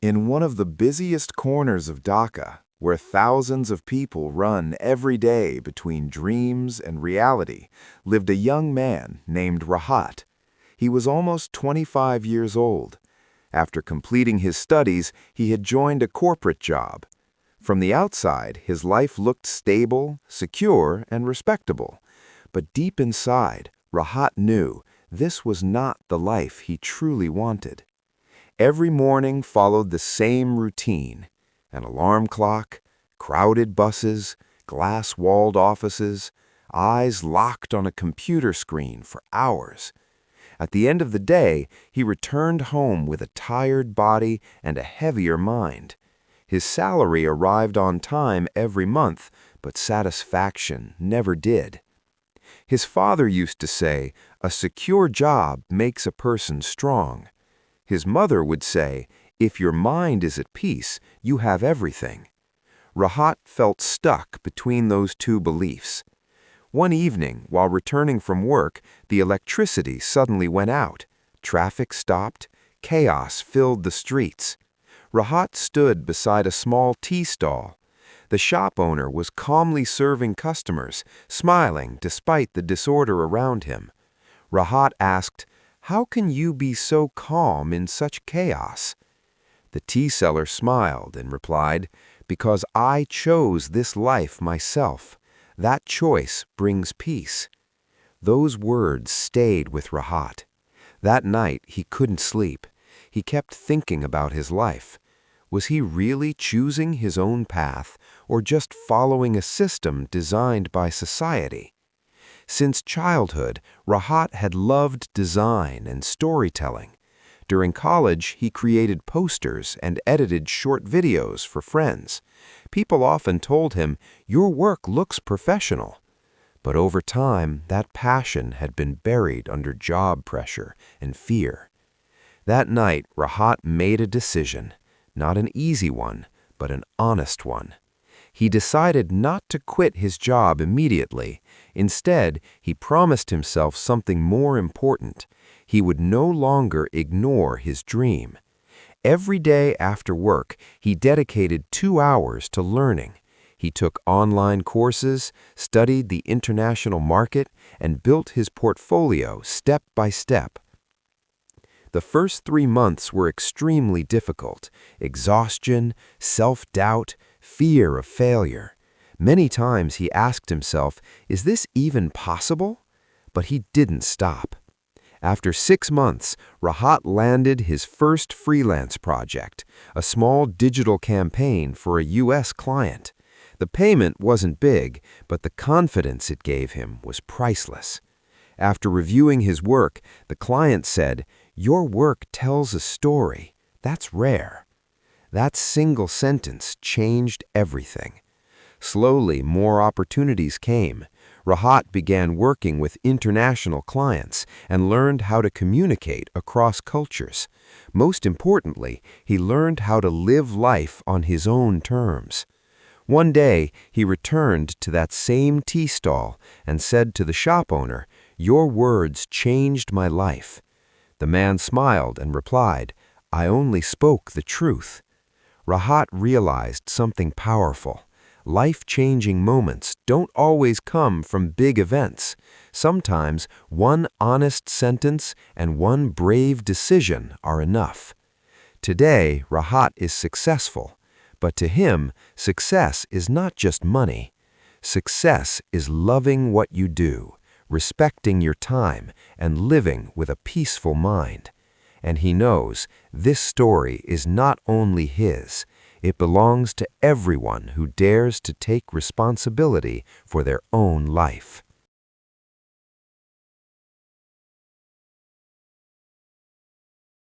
In one of the busiest corners of Dhaka, where thousands of people run every day between dreams and reality, lived a young man named Rahat. He was almost 25 years old. After completing his studies, he had joined a corporate job. From the outside, his life looked stable, secure, and respectable. But deep inside, Rahat knew this was not the life he truly wanted. Every morning followed the same routine: an alarm clock, crowded buses, glass-walled offices, eyes locked on a computer screen for hours. At the end of the day, he returned home with a tired body and a heavier mind. His salary arrived on time every month, but satisfaction never did. His father used to say, "A secure job makes a person strong." His mother would say, "If your mind is at peace, you have everything." Rahat felt stuck between those two beliefs. One evening, while returning from work, the electricity suddenly went out. Traffic stopped. Chaos filled the streets. Rahat stood beside a small tea stall. The shop owner was calmly serving customers, smiling despite the disorder around him. Rahat asked, "How can you be so calm in such chaos?" The tea seller smiled and replied, "Because I chose this life myself. That choice brings peace." Those words stayed with Rahat. That night he couldn't sleep. He kept thinking about his life. Was he really choosing his own path, or just following a system designed by society? Since childhood, Rahat had loved design and storytelling. During college, he created posters and edited short videos for friends. People often told him, "Your work looks professional." But over time, that passion had been buried under job pressure and fear. That night, Rahat made a decision, not an easy one, but an honest one. He decided not to quit his job immediately. Instead, he promised himself something more important. He would no longer ignore his dream. Every day after work, he dedicated 2 hours to learning. He took online courses, studied the international market, and built his portfolio step by step. The first 3 months were extremely difficult: exhaustion, self-doubt, fear of failure. Many times he asked himself, "Is this even possible?" But he didn't stop. After 6 months, Rahat landed his first freelance project, a small digital campaign for a U.S. client. The payment wasn't big, but the confidence it gave him was priceless. After reviewing his work, the client said, "Your work tells a story. That's rare." That single sentence changed everything. Slowly, more opportunities came. Rahat began working with international clients and learned how to communicate across cultures. Most importantly, he learned how to live life on his own terms. One day, he returned to that same tea stall and said to the shop owner, "Your words changed my life." The man smiled and replied, "I only spoke the truth." Rahat realized something powerful. Life-changing moments don't always come from big events. Sometimes one honest sentence and one brave decision are enough. Today, Rahat is successful, but to him, success is not just money. Success is loving what you do, respecting your time, and living with a peaceful mind. And he knows this story is not only his. It belongs to everyone who dares to take responsibility for their own life.